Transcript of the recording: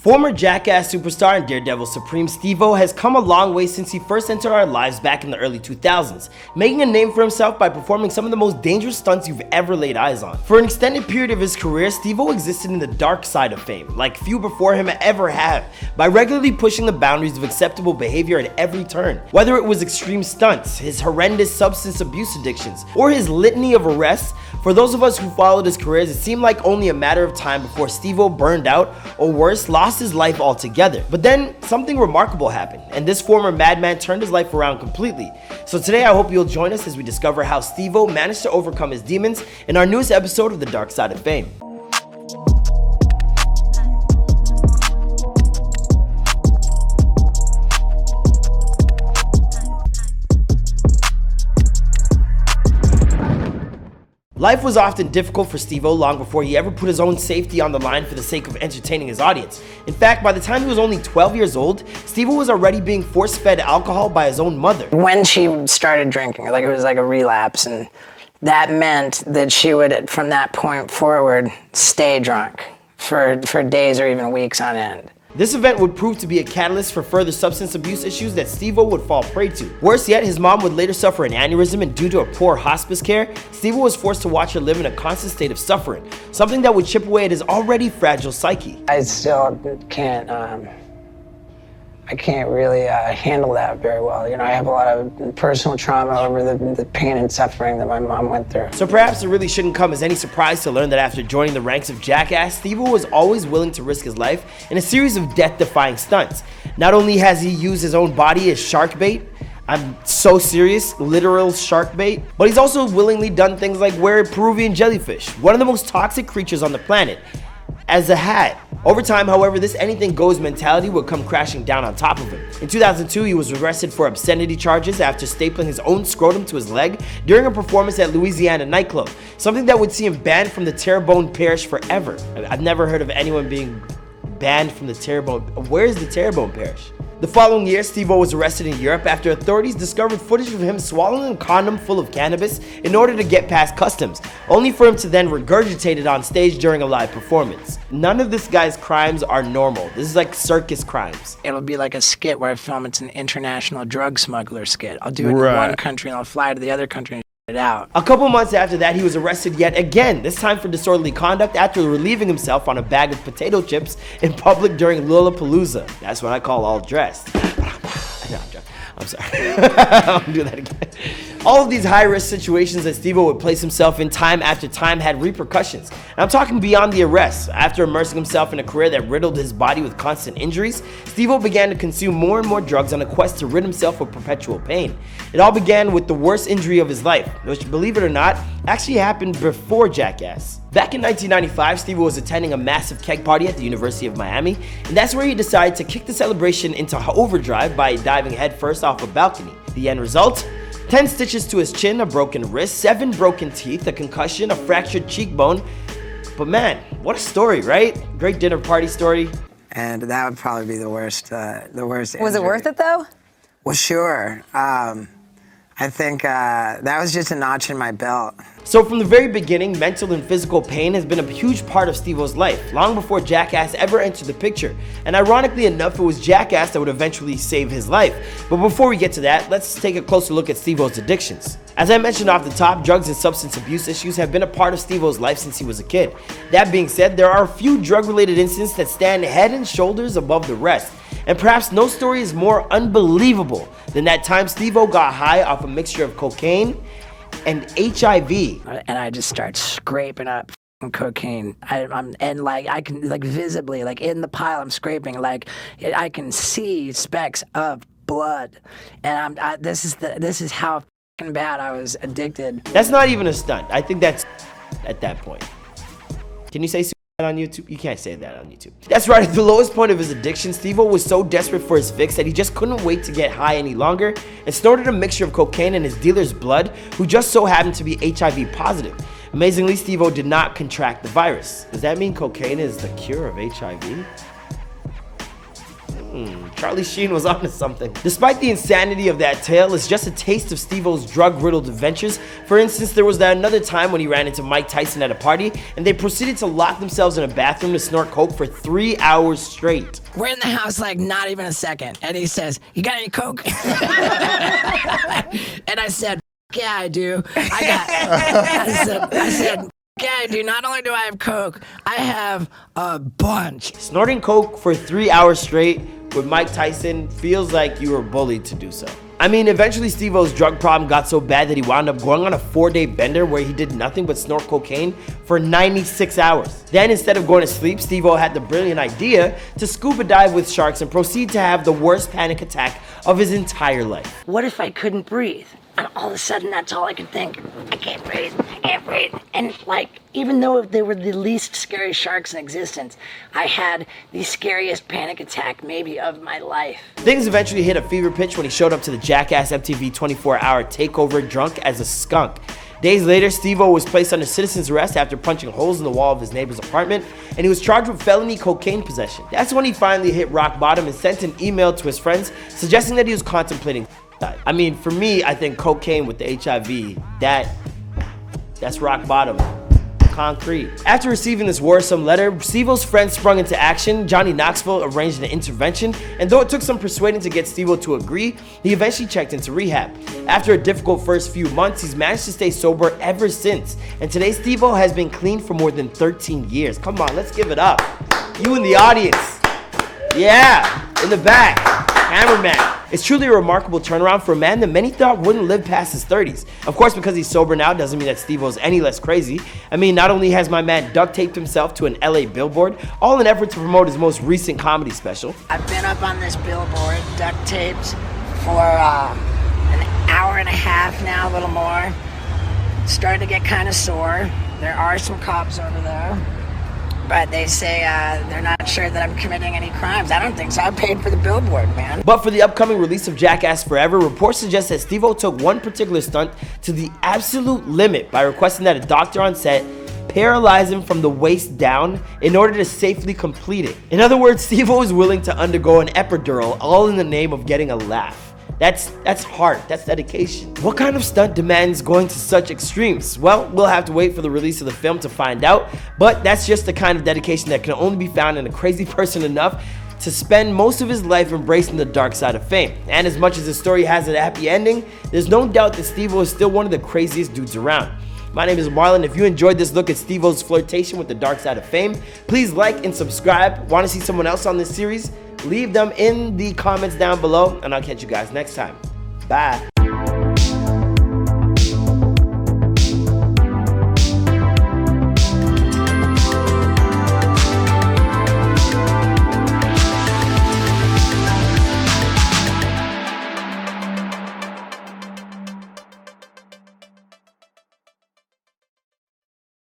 Former Jackass superstar and Daredevil Supreme Steve-O has come a long way since he first entered our lives back in the early 2000s, making a name for himself by performing some of the most dangerous stunts you've ever laid eyes on. For an extended period of his career, Steve-O existed in the dark side of fame, like few before him ever have, by regularly pushing the boundaries of acceptable behavior at every turn. Whether it was extreme stunts, his horrendous substance abuse addictions, or his litany of arrests, for those of us who followed his careers, it seemed like only a matter of time before Steve-O burned out, or worse, lost his life altogether. But then something remarkable happened, and this former madman turned his life around completely. So today I hope you'll join us as we discover how Steve-O managed to overcome his demons in our newest episode of The Dark Side of Fame. Life was often difficult for Steve-O long before he ever put his own safety on the line for the sake of entertaining his audience. In fact, by the time he was only 12 years old, Steve-O was already being force-fed alcohol by his own mother. When she started drinking, like it was like a relapse, and that meant that she would, from that point forward, stay drunk for days or even weeks on end. This event would prove to be a catalyst for further substance abuse issues that Steve-O would fall prey to. Worse yet, his mom would later suffer an aneurysm, and due to a poor hospice care, Steve-O was forced to watch her live in a constant state of suffering, something that would chip away at his already fragile psyche. I still can't, I can't really handle that very well. You know, I have a lot of personal trauma over the pain and suffering that my mom went through. So perhaps it really shouldn't come as any surprise to learn that after joining the ranks of Jackass, Steve-O was always willing to risk his life in a series of death-defying stunts. Not only has he used his own body as shark bait, I'm so serious, literal shark bait, but he's also willingly done things like wear a Peruvian jellyfish, one of the most toxic creatures on the planet, as a hat. Over time, however, this anything goes mentality would come crashing down on top of him. In 2002, he was arrested for obscenity charges after stapling his own scrotum to his leg during a performance at Louisiana nightclub, something that would see him banned from the Terrebonne Parish forever. I've never heard of anyone being banned from the Terrebonne. Where is the Terrebonne Parish? The following year, Steve-O was arrested in Europe after authorities discovered footage of him swallowing a condom full of cannabis in order to get past customs, only for him to then regurgitate it on stage during a live performance. None of this guy's crimes are normal. This is like circus crimes. It'll be like a skit where I film it's an international drug smuggler skit. I'll do it in one country and I'll fly to the other country and it out. A couple months after that, he was arrested yet again, this time for disorderly conduct after relieving himself on a bag of potato chips in public during Lollapalooza. That's what I call all dressed. No, I'm sorry. I won't do that again. All of these high-risk situations that Steve-O would place himself in time after time had repercussions. And I'm talking beyond the arrests. After immersing himself in a career that riddled his body with constant injuries, Steve-O began to consume more and more drugs on a quest to rid himself of perpetual pain. It all began with the worst injury of his life, which, believe it or not, actually happened before Jackass. Back in 1995, Steve-O was attending a massive keg party at the University of Miami, and that's where he decided to kick the celebration into overdrive by diving headfirst off a balcony. The end result? 10 stitches to his chin, a broken wrist, 7 broken teeth, a concussion, a fractured cheekbone. But man, what a story, right? Great dinner party story. And that would probably be the worst Was injury. it worth it though? Well, sure. I think that was just a notch in my belt. So from the very beginning, mental and physical pain has been a huge part of Steve-O's life, long before Jackass ever entered the picture. And ironically enough, it was Jackass that would eventually save his life. But before we get to that, let's take a closer look at Steve-O's addictions. As I mentioned off the top, drugs and substance abuse issues have been a part of Steve-O's life since he was a kid. That being said, there are a few drug-related incidents that stand head and shoulders above the rest. And perhaps no story is more unbelievable than that time Steve-O got high off a mixture of cocaine and HIV. And I just start scraping up cocaine. I can visibly, like in the pile I'm scraping, like I can see specks of blood. And this is how bad I was addicted. That's not even a stunt. I think that's at that point. Can you say on YouTube? You can't say that on YouTube. That's right, at the lowest point of his addiction, Steve-O was so desperate for his fix that he just couldn't wait to get high any longer and snorted a mixture of cocaine in his dealer's blood, who just so happened to be HIV positive. Amazingly, Steve-O did not contract the virus. Does that mean cocaine is the cure of HIV? Charlie Sheen was onto something. Despite the insanity of that tale, it's just a taste of Steve-O's drug-riddled adventures. For instance, there was that another time when he ran into Mike Tyson at a party, and they proceeded to lock themselves in a bathroom to snort coke for 3 hours straight. We're in the house like not even a second, and he says, "You got any coke?" And I said, "Yeah, I do. I said, yeah, I do. Not only do I have coke, I have a bunch." Snorting coke for 3 hours straight with Mike Tyson feels like you were bullied to do so. I mean, eventually Steve-O's drug problem got so bad that he wound up going on a 4-day bender where he did nothing but snort cocaine for 96 hours. Then, instead of going to sleep, Steve-O had the brilliant idea to scuba dive with sharks and proceed to have the worst panic attack of his entire life. What if I couldn't breathe? And all of a sudden, that's all I could think. I can't breathe. And like, even though they were the least scary sharks in existence, I had the scariest panic attack maybe of my life. Things eventually hit a fever pitch when he showed up to the Jackass MTV 24-hour takeover drunk as a skunk. Days later, Steve-O was placed under citizen's arrest after punching holes in the wall of his neighbor's apartment, and he was charged with felony cocaine possession. That's when he finally hit rock bottom and sent an email to his friends suggesting that he was contemplating suicide. I mean, for me, I think cocaine with the HIV, that's rock bottom. Concrete. After receiving this worrisome letter, Steve-O's friends sprung into action. Johnny Knoxville arranged an intervention, and though it took some persuading to get Steve-O to agree, he eventually checked into rehab. After a difficult first few months, he's managed to stay sober ever since, and today Steve-O has been clean for more than 13 years. Come on, let's give it up. You in the audience. Yeah, in the back. Cameraman. It's truly a remarkable turnaround for a man that many thought wouldn't live past his 30s. Of course, because he's sober now doesn't mean that Steve-O's any less crazy. I mean, not only has my man duct taped himself to an LA billboard, all in an effort to promote his most recent comedy special. I've been up on this billboard, duct taped, for an hour and a half now, a little more. It's starting to get kind of sore. There are some cops over there, but they say they're not sure that I'm committing any crimes. I don't think so. I paid for the billboard, man. But for the upcoming release of Jackass Forever, reports suggest that Steve-O took one particular stunt to the absolute limit by requesting that a doctor on set paralyze him from the waist down in order to safely complete it. In other words, Steve-O is willing to undergo an epidural, all in the name of getting a laugh. That's heart, that's dedication. What kind of stunt demands going to such extremes? Well, we'll have to wait for the release of the film to find out, but that's just the kind of dedication that can only be found in a crazy person enough to spend most of his life embracing the dark side of fame. And as much as the story has a happy ending, there's no doubt that Steve-O is still one of the craziest dudes around. My name is Marlon. If you enjoyed this look at Steve-O's flirtation with the dark side of fame, please like and subscribe. Want to see someone else on this series? Leave them in the comments down below, and I'll catch you guys next time. Bye.